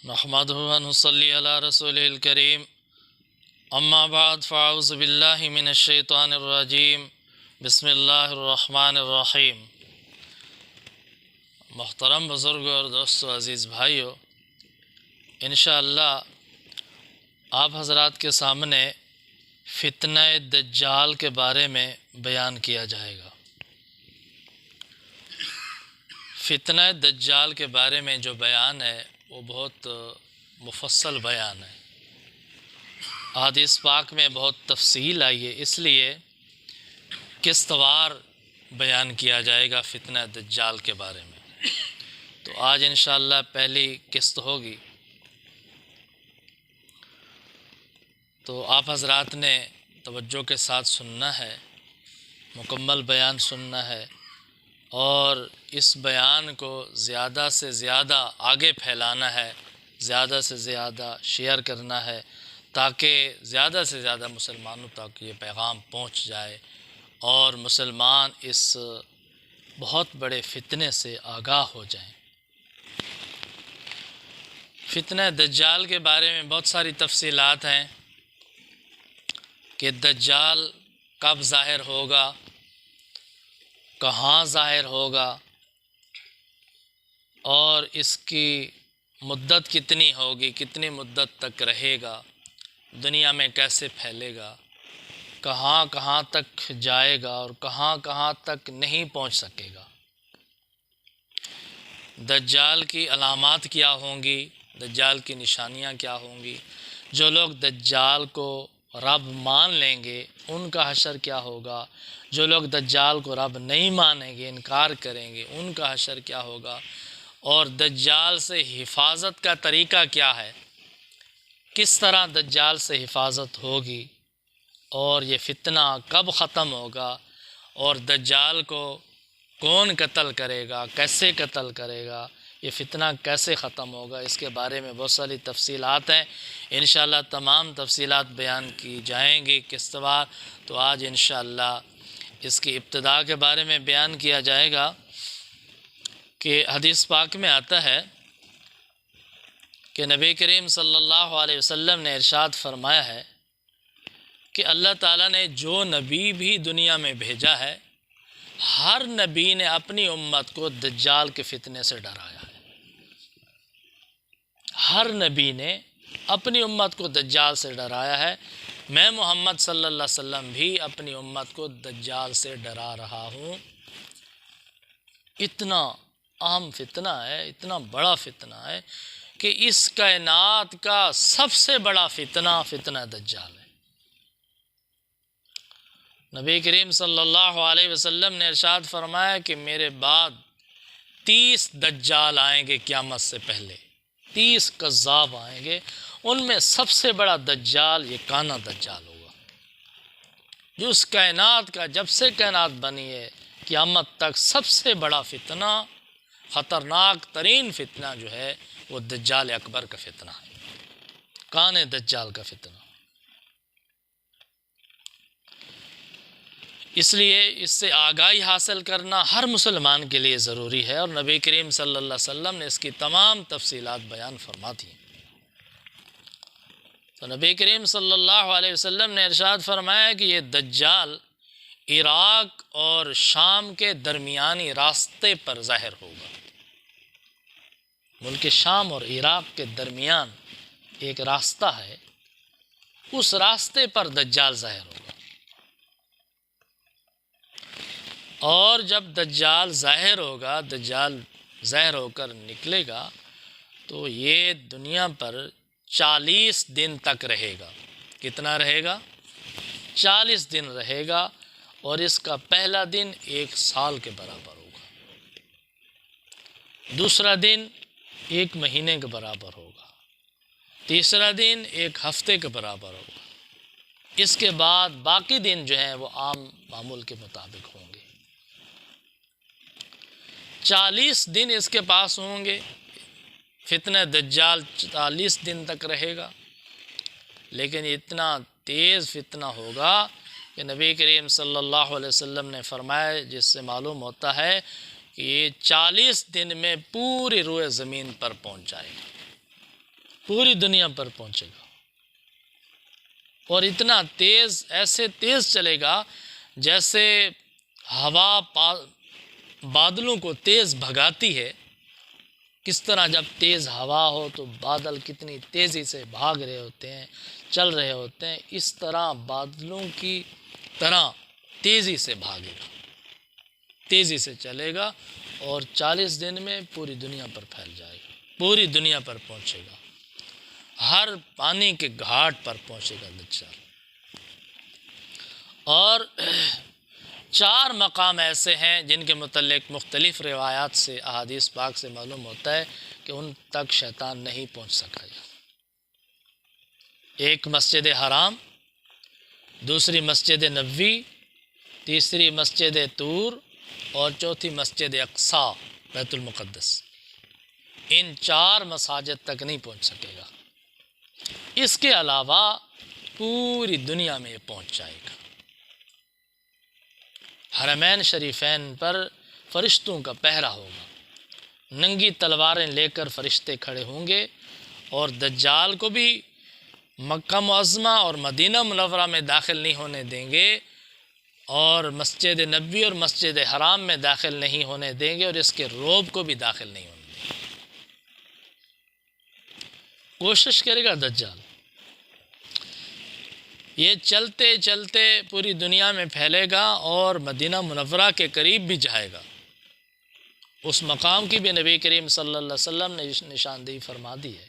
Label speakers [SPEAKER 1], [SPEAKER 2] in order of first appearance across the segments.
[SPEAKER 1] نحمده ونصلي على رسوله الكريم اما بعد فاعوذ باللہ من الشیطان الرجیم بسم اللہ الرحمن الرحیم۔ محترم بزرگوں اور دوستو، عزیز بھائیو، انشاءاللہ آپ حضرات کے سامنے فتنہ دجال کے بارے میں بیان کیا جائے گا۔ فتنہ دجال کے بارے میں جو بیان ہے وہ بہت مفصل بیان ہے۔ احادیث پاک میں بہت تفصیل آئی ہے، اس لیے قسط وار بیان کیا جائے گا فتنہ دجال کے بارے میں۔ تو آج انشاءاللہ پہلی قسط ہوگی، تو آپ حضرات نے توجہ کے ساتھ سننا ہے، مکمل بیان سننا ہے، اور اس بیان کو زیادہ سے زیادہ آگے پھیلانا ہے، زیادہ سے زیادہ شیئر کرنا ہے، تاکہ زیادہ سے زیادہ مسلمانوں تک یہ پیغام پہنچ جائے اور مسلمان اس بہت بڑے فتنے سے آگاہ ہو جائیں۔ فتنہ دجال کے بارے میں بہت ساری تفصیلات ہیں کہ دجال کب ظاہر ہوگا، کہاں ظاہر ہوگا، اور اس کی مدت کتنی ہوگی، کتنی مدت تک رہے گا، دنیا میں کیسے پھیلے گا، کہاں کہاں تک جائے گا اور کہاں کہاں تک نہیں پہنچ سکے گا، دجال کی علامات کیا ہوں گی، دجال کی نشانیاں کیا ہوں گی، جو لوگ دجال کو رب مان لیں گے ان کا حشر کیا ہوگا، جو لوگ دجال کو رب نہیں مانیں گے، انکار کریں گے، ان کا حشر کیا ہوگا، اور دجال سے حفاظت کا طریقہ کیا ہے، کس طرح دجال سے حفاظت ہوگی، اور یہ فتنہ کب ختم ہوگا، اور دجال کو کون قتل کرے گا، کیسے قتل کرے گا، یہ فتنہ کیسے ختم ہوگا، اس کے بارے میں بہت ساری تفصیلات ہیں۔ انشاءاللہ تمام تفصیلات بیان کی جائیں گی قسط وار۔ تو آج انشاءاللہ اس کی ابتدا کے بارے میں بیان کیا جائے گا کہ حدیث پاک میں آتا ہے کہ نبی کریم صلی اللہ علیہ وسلم نے ارشاد فرمایا ہے کہ اللہ تعالیٰ نے جو نبی بھی دنیا میں بھیجا ہے، ہر نبی نے اپنی امت کو دجال کے فتنے سے ڈرایا ہے۔ ہر نبی نے اپنی امت کو دجال سے ڈرایا ہے۔ میں محمد صلی اللہ علیہ وسلم بھی اپنی امت کو دجال سے ڈرا رہا ہوں۔ اتنا اہم فتنہ ہے، اتنا بڑا فتنہ ہے کہ اس کائنات کا سب سے بڑا فتنہ فتنہ دجال ہے۔ نبی کریم صلی اللہ علیہ وسلم نے ارشاد فرمایا کہ میرے بعد 30 دجال آئیں گے قیامت سے پہلے، 30 کذاب آئیں گے، ان میں سب سے بڑا دجال یہ کانا دجال ہوگا، جو اس کائنات کا جب سے کائنات بنی ہے قیامت تک سب سے بڑا فتنہ، خطرناک ترین فتنہ جو ہے وہ دجال اکبر کا فتنہ ہے، کانے دجال کا فتنہ۔ اس لیے اس سے آگاہی حاصل کرنا ہر مسلمان کے لیے ضروری ہے، اور نبی کریم صلی اللہ علیہ وسلم نے اس کی تمام تفصیلات بیان فرما دی۔ تو نبی کریم صلی اللہ علیہ وسلم نے ارشاد فرمایا کہ یہ دجال عراق اور شام کے درمیانی راستے پر ظاہر ہوگا۔ ملک شام اور عراق کے درمیان ایک راستہ ہے، اس راستے پر دجال ظاہر ہوگا، اور جب دجال ظاہر ہوگا، دجال ظاہر ہو کر نکلے گا تو یہ دنیا پر 40 دن تک رہے گا۔ کتنا رہے گا؟ 40 دن رہے گا، اور اس کا پہلا دن 1 سال کے برابر ہوگا، دوسرا دن 1 مہینے کے برابر ہوگا، تیسرا دن 1 ہفتے کے برابر ہوگا، اس کے بعد باقی دن جو ہیں وہ عام معمول کے مطابق ہوں گے۔ 40 دن اس کے پاس ہوں گے، فتنہ دجال 40 دن تک رہے گا، لیکن اتنا تیز فتنہ ہوگا کہ نبی کریم صلی اللہ علیہ وسلم نے فرمایا، جس سے معلوم ہوتا ہے کہ یہ 40 دن میں پوری روئے زمین پر پہنچ جائے گا۔ پوری دنیا پر پہنچے گا، اور اتنا تیز، ایسے تیز چلے گا جیسے ہوا بادلوں کو تیز بھگاتی ہے۔ کس طرح جب تیز ہوا ہو تو بادل کتنی تیزی سے بھاگ رہے ہوتے ہیں، چل رہے ہوتے ہیں، اس طرح بادلوں کی طرح تیزی سے بھاگے گا، تیزی سے چلے گا، اور 40 دن میں پوری دنیا پر پھیل جائے گا، پوری دنیا پر پہنچے گا، ہر پانی کے گھاٹ پر پہنچے گا دجال۔ اور 4 مقام ایسے ہیں جن کے متعلق مختلف روایات سے، احادیث پاک سے معلوم ہوتا ہے کہ ان تک شیطان نہیں پہنچ سکا گا۔ ایک مسجد حرام، دوسری مسجد نبوی، تیسری مسجد طور، اور چوتھی مسجد اقصی بیت المقدس۔ ان 4 مساجد تک نہیں پہنچ سکے گا۔ اس کے علاوہ پوری دنیا میں یہ پہنچ جائے گا۔ حرمین شریفین پر فرشتوں کا پہرا ہوگا، ننگی تلواریں لے کر فرشتے کھڑے ہوں گے، اور دجال کو بھی مکہ معظمہ اور مدینہ منورہ میں داخل نہیں ہونے دیں گے، اور مسجد نبوی اور مسجد حرام میں داخل نہیں ہونے دیں گے، اور اس کے روب کو بھی داخل نہیں ہونے دیں گے۔ کوشش کرے گا دجال، یہ چلتے چلتے پوری دنیا میں پھیلے گا، اور مدینہ منورہ کے قریب بھی جائے گا۔ اس مقام کی بھی نبی کریم صلی اللہ علیہ وسلم نے نشاندہی فرما دی ہے،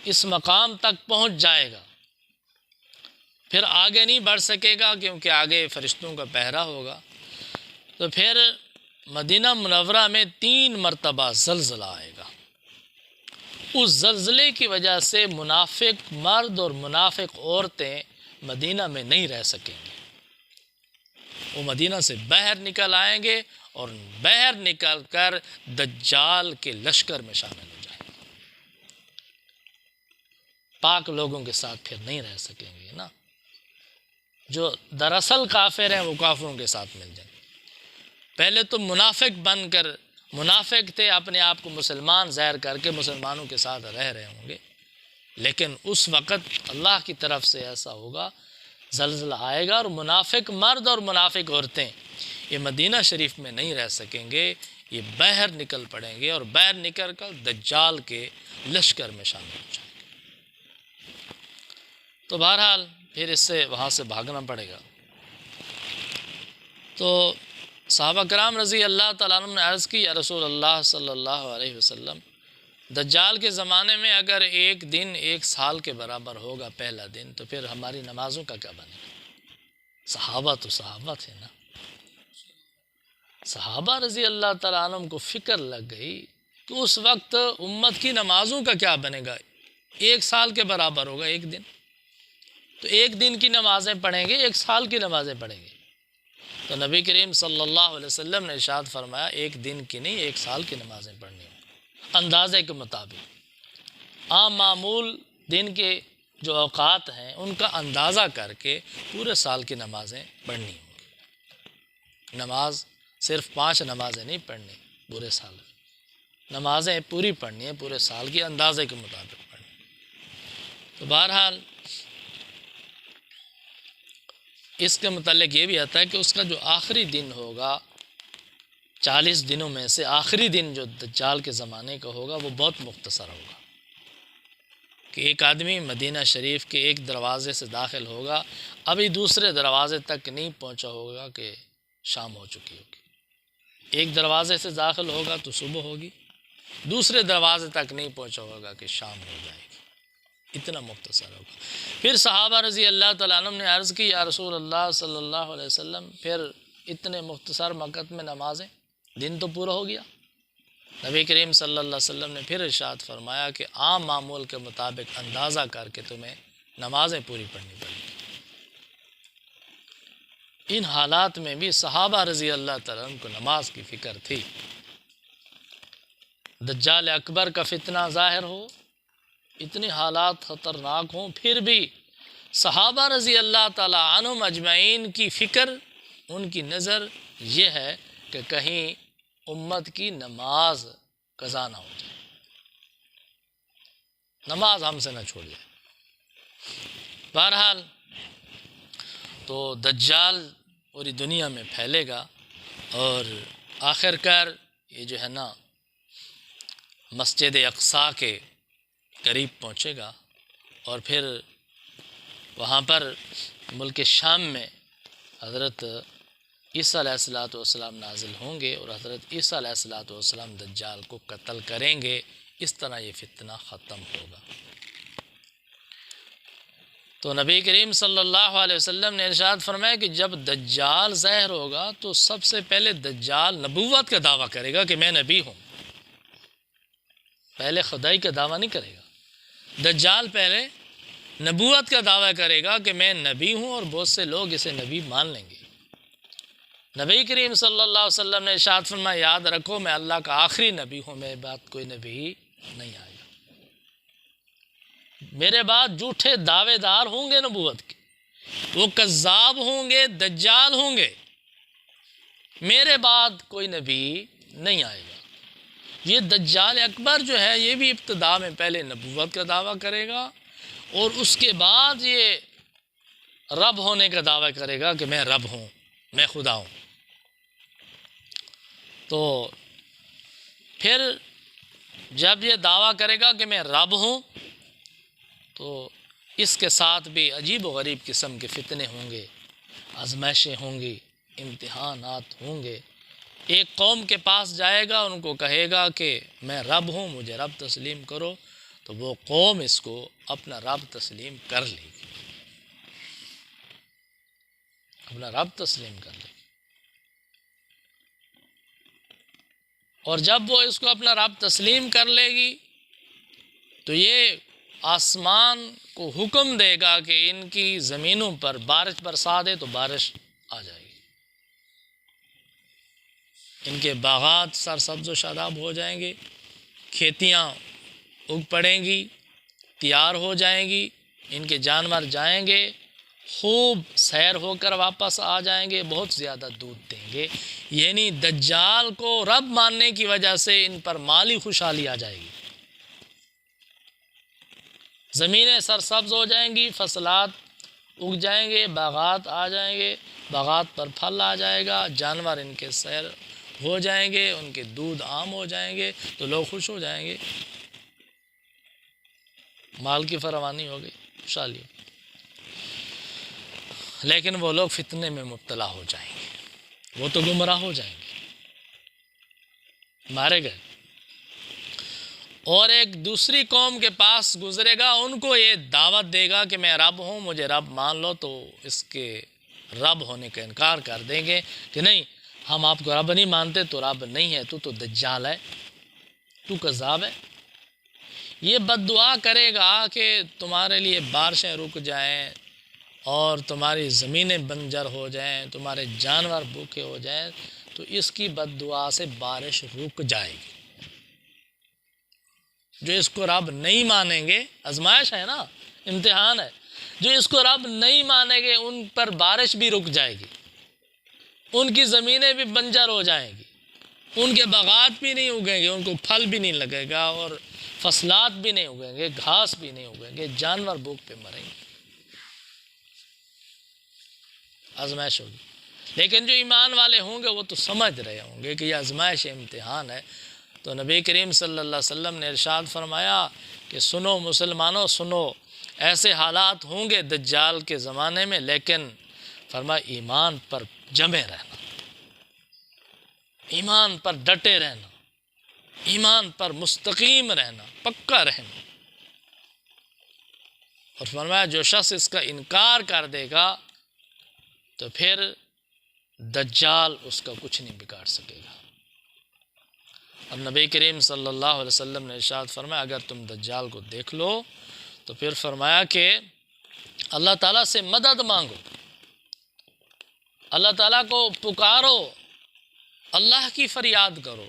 [SPEAKER 1] اس مقام تک پہنچ جائے گا، پھر آگے نہیں بڑھ سکے گا کیونکہ آگے فرشتوں کا پہرا ہوگا۔ تو پھر مدینہ منورہ میں 3 مرتبہ زلزلہ آئے گا۔ اس زلزلے کی وجہ سے منافق مرد اور منافق عورتیں مدینہ میں نہیں رہ سکیں گے، وہ مدینہ سے باہر نکل آئیں گے، اور باہر نکل کر دجال کے لشکر میں شامل ہو جائیں گے۔ پاک لوگوں کے ساتھ پھر نہیں رہ سکیں گے نا، جو دراصل کافر ہیں وہ کافروں کے ساتھ مل جائیں گے۔ پہلے تو منافق بن کر، منافق تھے، اپنے آپ کو مسلمان ظاہر کر کے مسلمانوں کے ساتھ رہ رہے ہوں گے، لیکن اس وقت اللہ کی طرف سے ایسا ہوگا، زلزلہ آئے گا، اور منافق مرد اور منافق عورتیں یہ مدینہ شریف میں نہیں رہ سکیں گے، یہ باہر نکل پڑیں گے، اور باہر نکل کر دجال کے لشکر میں شامل ہو جائیں گے۔ تو بہرحال پھر اس سے وہاں سے بھاگنا پڑے گا۔ تو صحابہ کرام رضی اللہ تعالیٰ عنہ نے عرض کی، یا رسول اللہ صلی اللہ علیہ وسلم، دجال کے زمانے میں اگر ایک دن 1 سال کے برابر ہوگا پہلا دن، تو پھر ہماری نمازوں کا کیا بنے گا؟ صحابہ تو صحابہ تھے نا، صحابہ رضی اللہ تعالیٰ عنہ کو فکر لگ گئی کہ اس وقت امت کی نمازوں کا کیا بنے گا؟ 1 سال کے برابر ہوگا ایک دن، تو 1 دن کی نمازیں پڑھیں گے، 1 سال کی نمازیں پڑھیں گے۔ تو نبی کریم صلی اللہ علیہ وسلم نے ارشاد فرمایا، 1 دن کی نہیں 1 سال کی نمازیں پڑھنی ہوں، اندازے کے مطابق۔ عام معمول دن کے جو اوقات ہیں ان کا اندازہ کر کے پورے سال کی نمازیں پڑھنی ہوں گی۔ نماز صرف 5 نمازیں نہیں پڑھنی، پورے سال میں نمازیں پوری پڑھنی ہیں، پورے سال کی اندازے کے مطابق پڑھنی۔ تو بہرحال اس کے متعلق یہ بھی آتا ہے کہ اس کا جو آخری دن ہوگا، 40 دنوں میں سے آخری دن جو دجال کے زمانے کا ہوگا وہ بہت مختصر ہوگا، کہ ایک آدمی مدینہ شریف کے ایک دروازے سے داخل ہوگا، ابھی دوسرے دروازے تک نہیں پہنچا ہوگا کہ شام ہو چکی ہوگی۔ ایک دروازے سے داخل ہوگا تو صبح ہوگی، دوسرے دروازے تک نہیں پہنچا ہوگا کہ شام ہو جائے گی، اتنا مختصر ہوگا۔ پھر صحابہ رضی اللہ تعالیٰ عنہ نے عرض کی، یا رسول اللہ صلی اللہ علیہ وسلم، پھر اتنے مختصر وقت میں نمازیں، دن تو پورا ہو گیا۔ نبی کریم صلی اللہ علیہ وسلم نے پھر ارشاد فرمایا کہ عام معمول کے مطابق اندازہ کر کے تمہیں نمازیں پوری پڑھنی پڑیں گی۔ ان حالات میں بھی صحابہ رضی اللہ تعالیٰ عنہ کو نماز کی فکر تھی۔ دجال اکبر کا فتنہ ظاہر ہو، اتنے حالات خطرناک ہوں، پھر بھی صحابہ رضی اللہ تعالیٰ عنہم اجمعین کی فکر، ان کی نظر یہ ہے کہ کہیں امت کی نماز قضا نہ ہو جائے۔ نماز ہم سے نہ چھوڑ جائے۔ بہرحال تو دجال پوری دنیا میں پھیلے گا اور آخر کار یہ جو ہے نا مسجد اقصیٰ کے قریب پہنچے گا، اور پھر وہاں پر ملک شام میں حضرت عیسیٰ علیہ السلام نازل ہوں گے، اور حضرت عیسیٰ علیہ السلام دجال کو قتل کریں گے۔ اس طرح یہ فتنہ ختم ہوگا۔ تو نبی کریم صلی اللہ علیہ وسلم نے ارشاد فرمایا کہ جب دجال ظاہر ہوگا تو سب سے پہلے دجال نبوت کا دعویٰ کرے گا کہ میں نبی ہوں، پہلے خدائی کا دعویٰ نہیں کرے گا۔ دجال پہلے نبوت کا دعویٰ کرے گا کہ میں نبی ہوں، اور بہت سے لوگ اسے نبی مان لیں گے۔ نبی کریم صلی اللہ علیہ وسلم نے ارشاد فرمایا یاد رکھو میں اللہ کا آخری نبی ہوں، میرے بعد کوئی نبی نہیں آئے گا۔ میرے بعد جھوٹے دعوے دار ہوں گے نبوت کے، وہ کذاب ہوں گے، دجال ہوں گے، میرے بعد کوئی نبی نہیں آئے گا۔ یہ دجال اکبر جو ہے یہ بھی ابتدا میں پہلے نبوت کا دعویٰ کرے گا، اور اس کے بعد یہ رب ہونے کا دعویٰ کرے گا کہ میں رب ہوں، میں خدا ہوں۔ تو پھر جب یہ دعویٰ کرے گا کہ میں رب ہوں تو اس کے ساتھ بھی عجیب و غریب قسم کے فتنے ہوں گے، آزمائشیں ہوں گی، امتحانات ہوں گے۔ ایک قوم کے پاس جائے گا، ان کو کہے گا کہ میں رب ہوں، مجھے رب تسلیم کرو، تو وہ قوم اس کو اپنا رب تسلیم کر لے گی، اپنا رب تسلیم کر لے گی۔ اور جب وہ اس کو اپنا رب تسلیم کر لے گی تو یہ آسمان کو حکم دے گا کہ ان کی زمینوں پر بارش برسا دے، تو بارش آ جائے گی، ان کے باغات سرسبز و شاداب ہو جائیں گے، کھیتیاں اگ پڑیں گی، تیار ہو جائیں گی، ان کے جانور جائیں گے، خوب سیر ہو کر واپس آ جائیں گے، بہت زیادہ دودھ دیں گے۔ یعنی دجال کو رب ماننے کی وجہ سے ان پر مالی خوشحالی آ جائے گی، زمینیں سرسبز ہو جائیں گی، فصلات اگ جائیں گے، باغات آ جائیں گے، باغات پر پھل آ جائے گا، جانور ان کے سیر ہو جائیں گے، ان کے دودھ عام ہو جائیں گے، تو لوگ خوش ہو جائیں گے، مال کی فراوانی ہو گئی، خوشحالی۔ لیکن وہ لوگ فتنے میں مبتلا ہو جائیں گے، وہ تو گمراہ ہو جائیں گے، مارے گئے۔ اور ایک دوسری قوم کے پاس گزرے گا، ان کو یہ دعوت دے گا کہ میں رب ہوں، مجھے رب مان لو، تو اس کے رب ہونے کا انکار کر دیں گے کہ نہیں ہم آپ کو رب نہیں مانتے، تو رب نہیں ہے، تو دجال ہے، تو کذاب ہے۔ یہ بد دعا کرے گا کہ تمہارے لیے بارشیں رک جائیں اور تمہاری زمینیں بنجر ہو جائیں، تمہارے جانور بھوکے ہو جائیں، تو اس کی بد دعا سے بارش رک جائے گی۔ جو اس کو رب نہیں مانیں گے، آزمائش ہے نا، امتحان ہے، جو اس کو رب نہیں مانیں گے ان پر بارش بھی رک جائے گی، ان کی زمینیں بھی بنجر ہو جائیں گی، ان کے باغات بھی نہیں اگیں گے، ان کو پھل بھی نہیں لگے گا، اور فصلات بھی نہیں اگیں گے، گھاس بھی نہیں اگیں گے، جانور بھوک پہ مریں گے، آزمائش ہوگی۔ لیکن جو ایمان والے ہوں گے وہ تو سمجھ رہے ہوں گے کہ یہ آزمائش امتحان ہے۔ تو نبی کریم صلی اللہ علیہ وسلم نے ارشاد فرمایا کہ سنو مسلمانوں، سنو، ایسے حالات ہوں گے دجال کے زمانے میں، لیکن فرمایا ایمان پر جمے رہنا، ایمان پر ڈٹے رہنا، ایمان پر مستقیم رہنا، پکا رہنا۔ اور فرمایا جو شخص اس کا انکار کر دے گا تو پھر دجال اس کا کچھ نہیں بگاڑ سکے گا۔ اور نبی کریم صلی اللہ علیہ وسلم نے ارشاد فرمایا اگر تم دجال کو دیکھ لو تو پھر فرمایا کہ اللہ تعالیٰ سے مدد مانگو، اللہ تعالیٰ کو پکارو، اللہ کی فریاد کرو،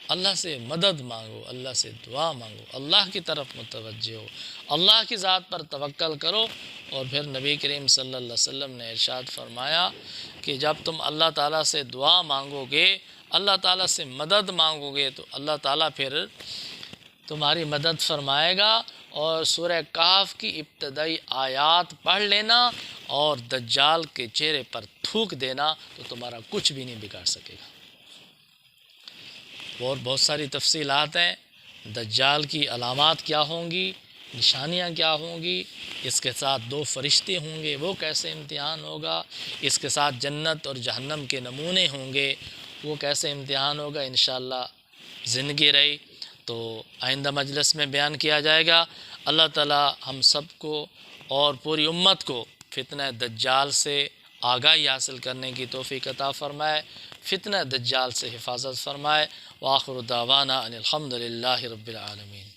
[SPEAKER 1] اللہ سے مدد مانگو، اللہ سے دعا مانگو، اللہ کی طرف متوجہ ہو، اللہ کی ذات پر توکل کرو۔ اور پھر نبی کریم صلی اللہ علیہ وسلم نے ارشاد فرمایا کہ جب تم اللہ تعالیٰ سے دعا مانگو گے، اللہ تعالیٰ سے مدد مانگو گے، تو اللہ تعالیٰ پھر تمہاری مدد فرمائے گا، اور سورہ کہف کی ابتدائی آیات پڑھ لینا اور دجال کے چہرے پر تھوک دینا تو تمہارا کچھ بھی نہیں بگاڑ سکے گا۔ اور بہت ساری تفصیلات ہیں، دجال کی علامات کیا ہوں گی، نشانیاں کیا ہوں گی، اس کے ساتھ 2 فرشتے ہوں گے، وہ کیسے امتحان ہوگا، اس کے ساتھ جنت اور جہنم کے نمونے ہوں گے، وہ کیسے امتحان ہوگا، انشاءاللہ زندگی رہی تو آئندہ مجلس میں بیان کیا جائے گا۔ اللہ تعالی ہم سب کو اور پوری امت کو فتنہ دجال سے آگاہی حاصل کرنے کی توفیق عطا فرمائے، فتنہ دجال سے حفاظت فرمائے۔ وآخر دعوانا ان الحمد للہ رب العالمین۔